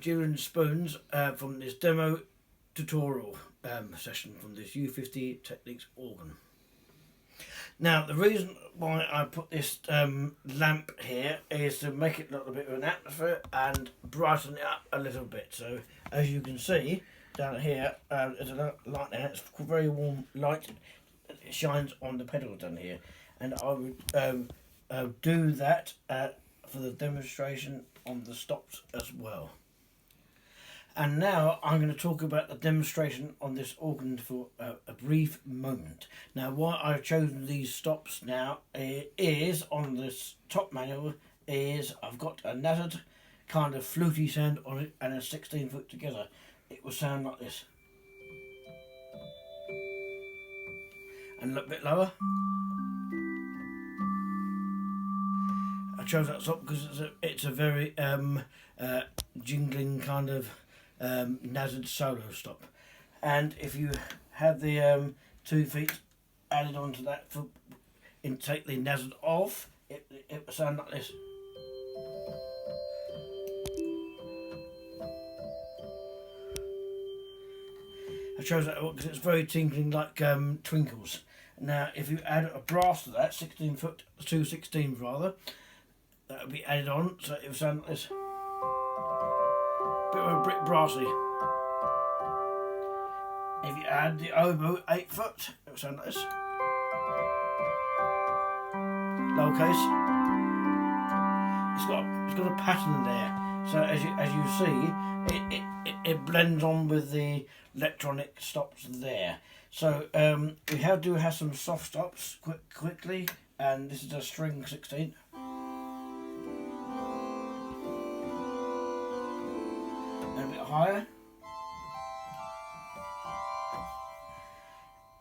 Julien spoons from this demo tutorial session from this U50 Techniques organ. Now the reason why I put this lamp here is to make it look a bit of an atmosphere and brighten it up a little bit. So as you can see down here, there's a light there. It's very warm light. It shines on the pedals down here, and I would do that for the demonstration on the stops as well. And now I'm going to talk about the demonstration on this organ for a brief moment. Now why I've chosen these stops now is on this top manual is I've got a nazzed kind of fluty sound on it and a 16-foot together. It will sound like this. And a little bit lower. I chose that stop because it's a very jingling kind of nazzed solo stop. And if you have the 2 feet added onto that and take the nazzed off, it will sound like this. I chose that because it's very tinkling like twinkles. Now if you add a brass to that, 16-foot, 2/16 rather, that would be added on, so it will sound like this. Bit of a brick brassy. If you add the oboe 8-foot, it will sound like this. Low case. It's got a pattern there. So as you see, it blends on with the electronic stops there. So we do have some soft stops quickly, and this is a string 16. A bit higher,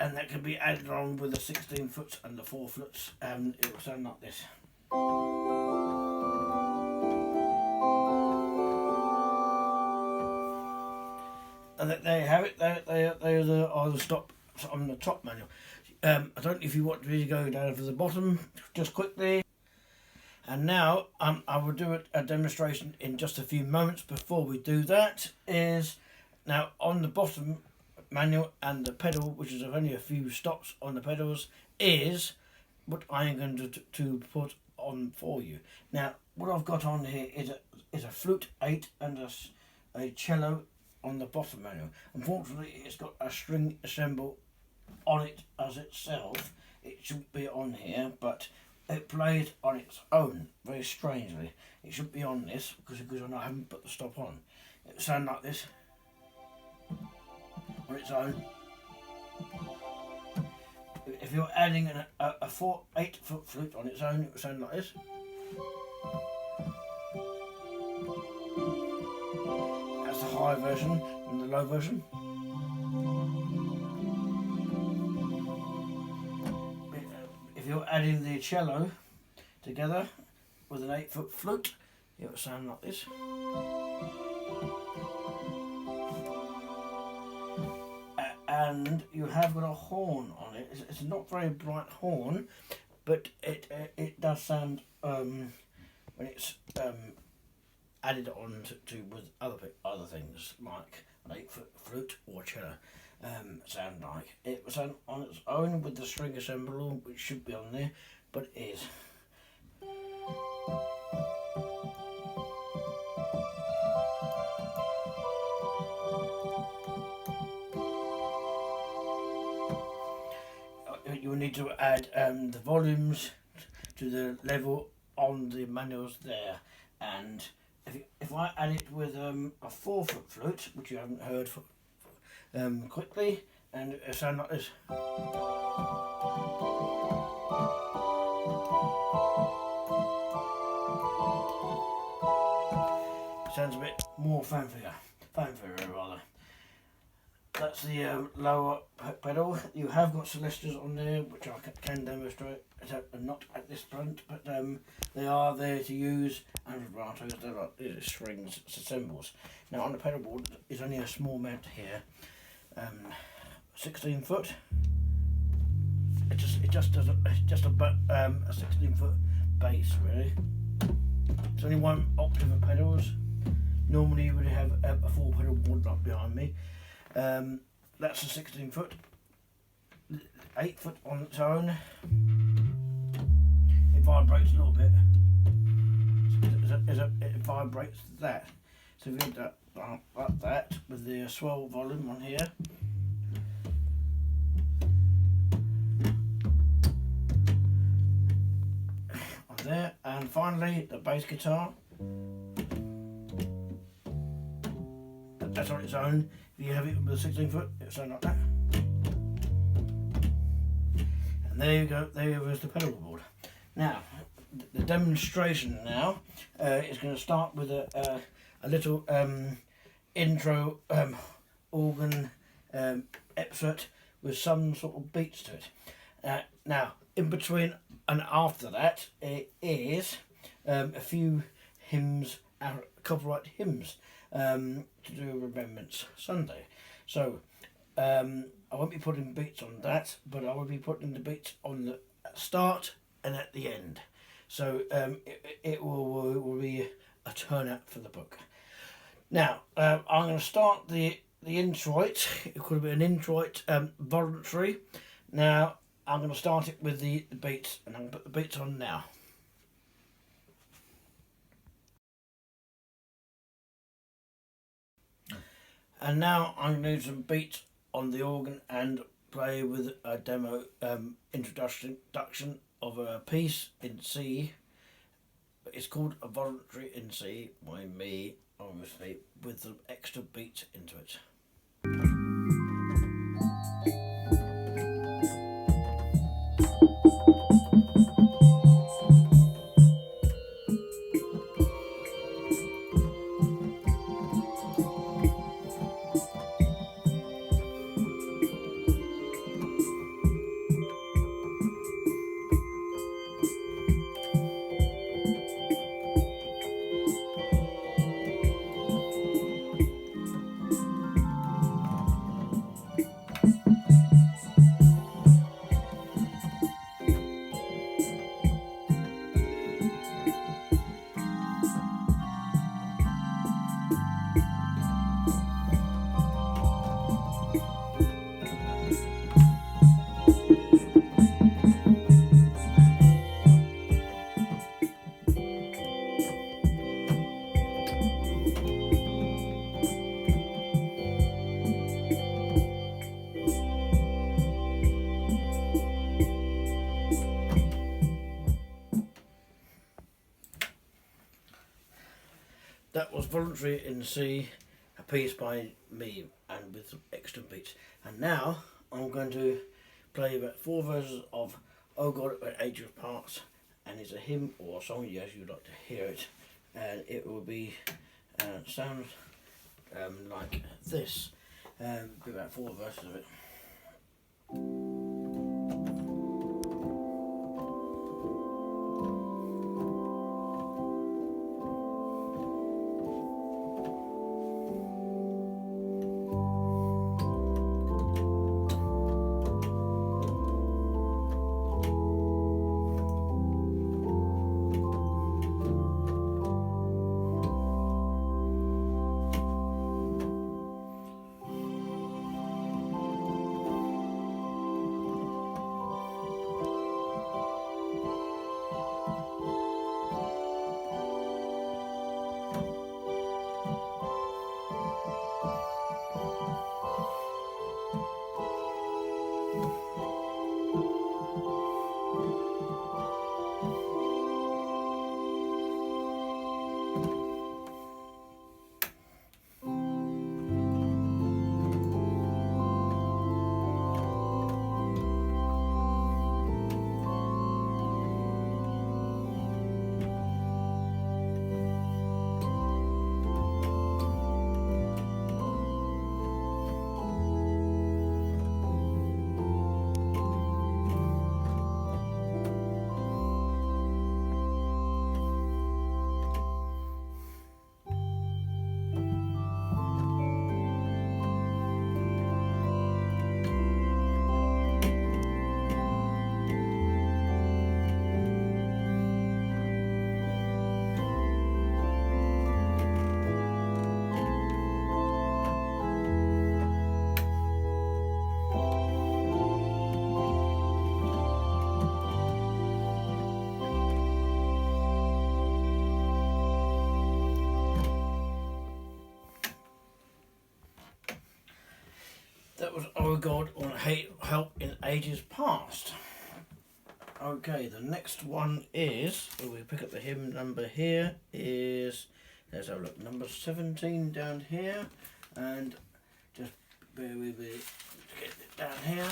and that can be added on with the 16-foot and the 4-foot, and it will sound like this. And there you have it. They are the stops on the top manual. I don't know if you want me to go down to the bottom just quickly. And now I will do a demonstration in just a few moments. Before we do that is, now on the bottom manual and the pedal, which is only a few stops on the pedals, is what I am going to put on for you. Now what I've got on here is a flute 8 and a cello on the bottom manual. Unfortunately it's got a string assemble on it as itself. It shouldn't be on here, but it plays on its own, very strangely. It shouldn't be on this because I haven't put the stop on. It will sound like this on its own. If you're adding a 8-foot flute on its own, it will sound like this. That's the high version and the low version. If you're adding the cello together with an 8-foot flute, it will sound like this. And you have got a horn on it. It's not very bright horn, but it does sound when it's added on to with other things like an 8-foot flute or cello. Sound like it was on its own with the string assemble, which should be on there, but it is. You will need to add the volumes to the level on the manuals there, and if I add it with a 4-foot flute, which you haven't heard quickly, and it sounds like this. Sounds a bit more fanfare rather. That's the lower pedal. You have got Celestas on there, which I can demonstrate, not at this point, but they are there to use, and vibratos. They're like strings, cymbals. Now on the pedal board is only a small mount here, 16-foot. It just does a 16-foot bass really. It's only one octave of pedals. Normally you would have a 4-pedal board like behind me. That's a 16 foot, 8 foot on its own. It vibrates a little bit. It vibrates that. So we get that like that with the swell volume on here. On there, and finally the bass guitar. That's on its own. If you have it with a 16 foot, it'll sound like that. And there you go, there is the pedal board. Now, the demonstration now is going to start with a little intro organ excerpt with some sort of beats to it. Now, in between and after that, it is a few hymns, copyright hymns, to do Remembrance Sunday. So, I won't be putting beats on that, but I will be putting the beats on the start and at the end. So it will be a turnout for the book. Now, I'm going to start the introit. It could be an introit voluntary. Now, I'm going to start it with the beats, and I'm going to put the beats on now. And now I'm going to do some beats on the organ and play with a demo introduction of a piece in C. It's called A Voluntary in C by me, obviously, with some extra beats into it. That was Voluntary in C, a piece by me, and with some extra beats. And now I'm going to play about 4 verses of Oh God, at Age of Parts, and it's a hymn or a song, yes, you'd like to hear it, and it will be sounds like this. Be about 4 verses of it. God on help in ages past. Okay, the next one is, we pick up the hymn number here, is, let's have a look, number 17 down here, and just bear with me to get it down here,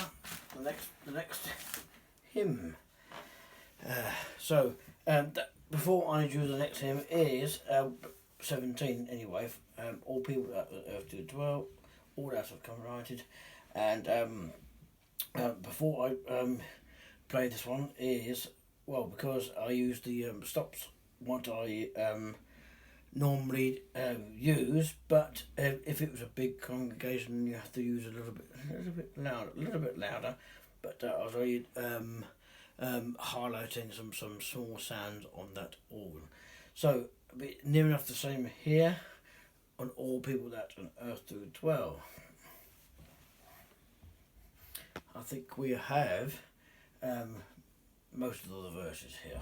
the next hymn. Before I do the next hymn is 17 anyway, all people that the earth do dwell, all that have come righted, and before I play this one is, well, because I use the stops what I normally use, but if it was a big congregation you have to use a little bit louder, but I was really highlighting some small sounds on that organ. So a bit near enough the same here on all people that on earth do dwell. I think we have most of the verses here.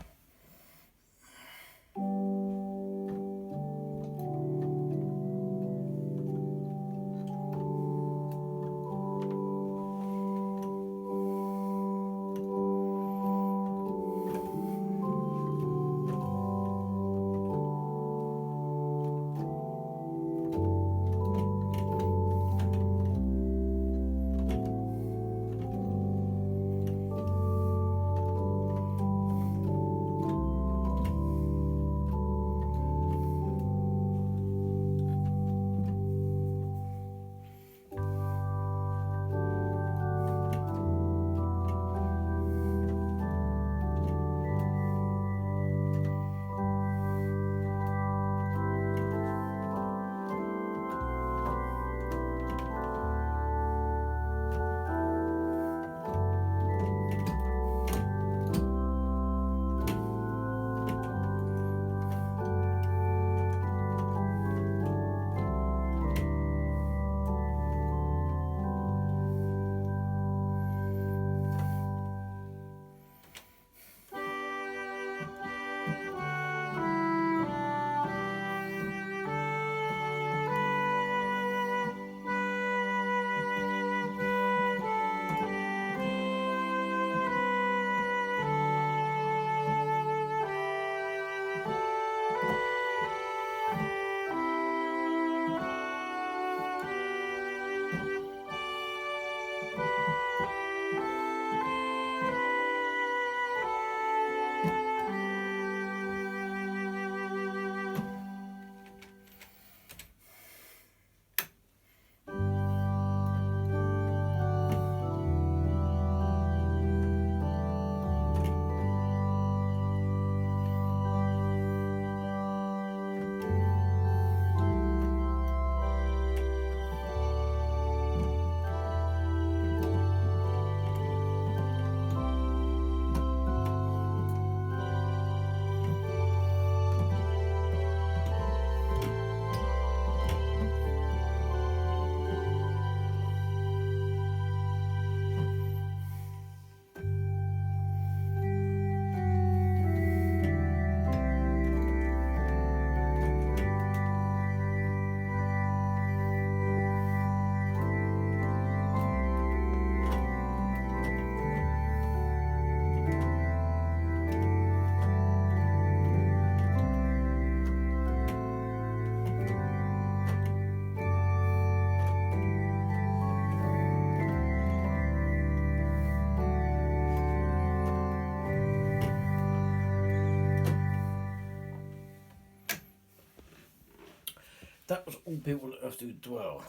That was all people that earth do dwell,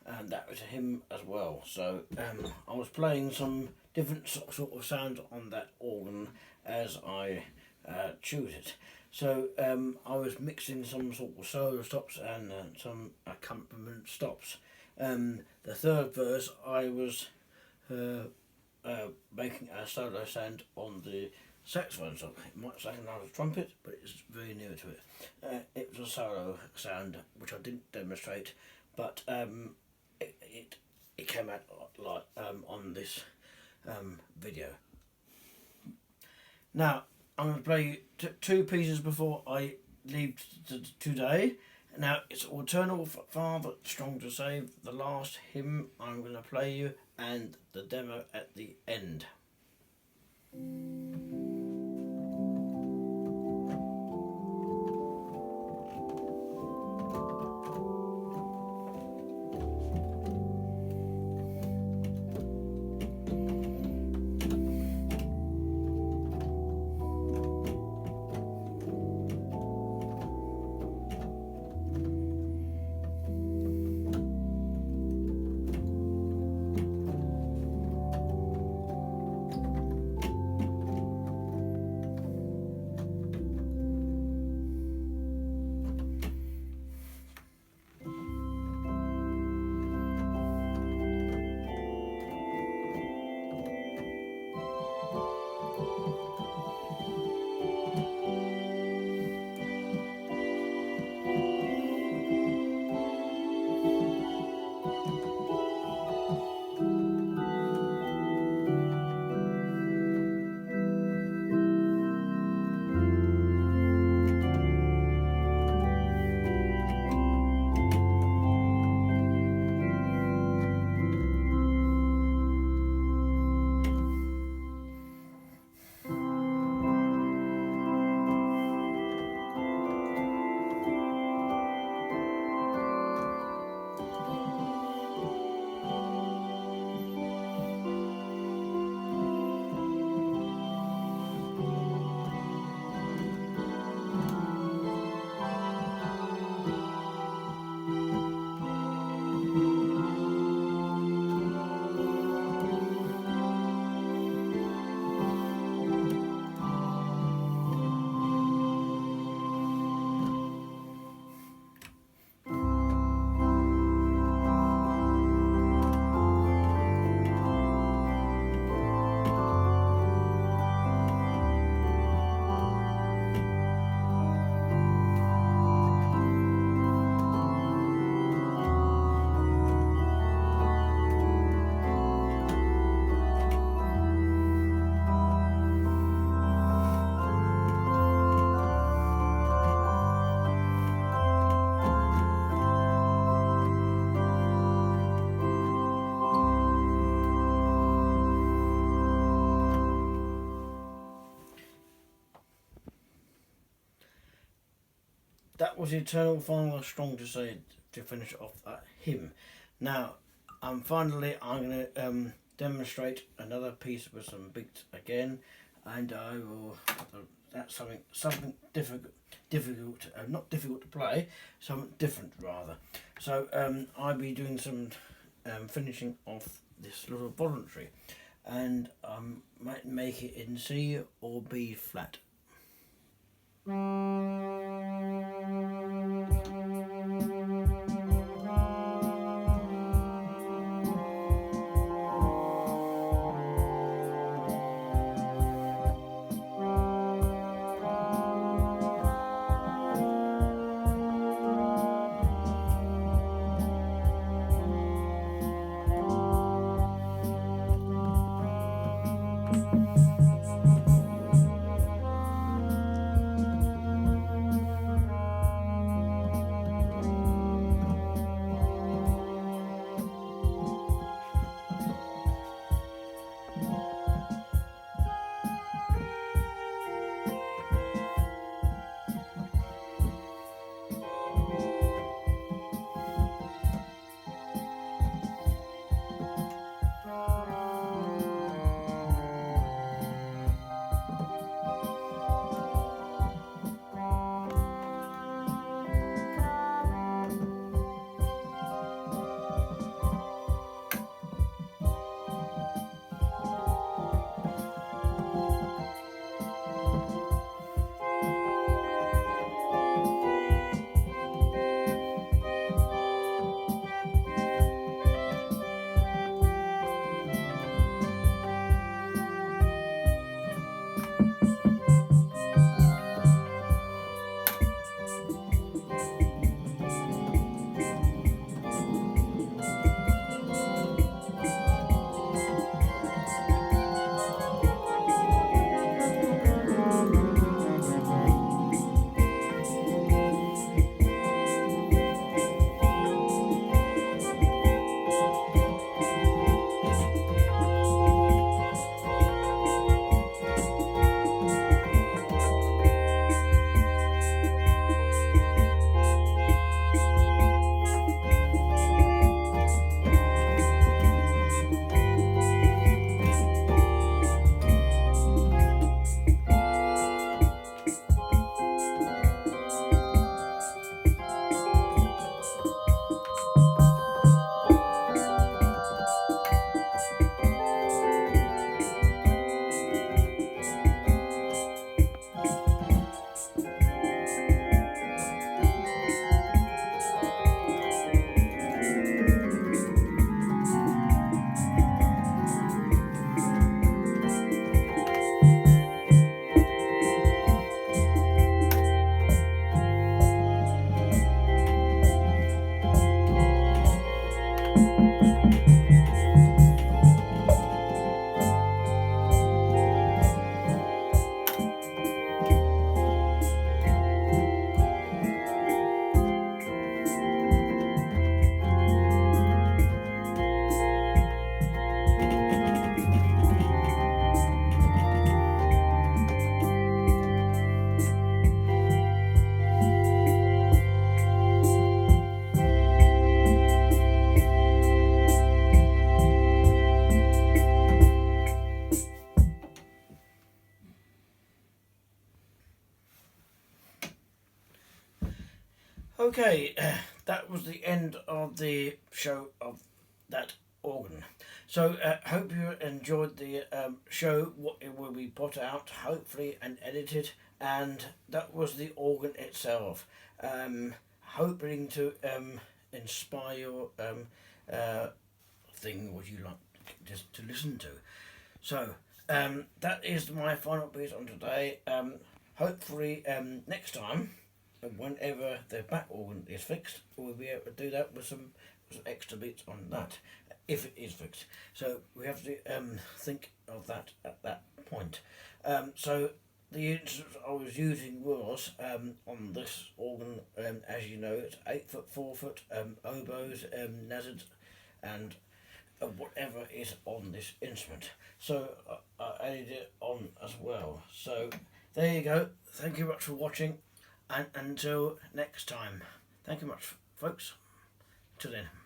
and that was him as well. So I was playing some different sort of sounds on that organ as I choose it. So I was mixing some sort of solo stops and some accompaniment stops. The third verse I was making a solo sound on the saxophone, so it might sound like a trumpet, but it's very near to it. It was a solo sound which I didn't demonstrate, but it came out like on this video. Now I'm going to play two pieces before I leave today. Now it's Eternal Father Strong to Save, the last hymn I'm going to play you, and the demo at the end. That was Eternal Final Strong to say to finish off that hymn. Now, finally I'm going to demonstrate another piece with some beats again, and I will. That's something difficult, not difficult to play, something different rather. So I'll be doing some finishing off this little voluntary, and I might make it in C or B flat. Okay, that was the end of the show of that organ. So hope you enjoyed the show. What it will be put out, hopefully, and edited. And that was the organ itself. Hoping to inspire your thing what you like just to listen to. So that is my final piece on today. Hopefully next time, whenever the back organ is fixed, we'll be able to do that with some extra bits on that, if it is fixed. So we have to think of that at that point. So the instrument I was using was on this organ, as you know, it's 8 foot, 4 foot oboes, nazzards, and whatever is on this instrument. So I added it on as well. So there you go. Thank you much for watching, and until next time. Thank you much, folks. Till then.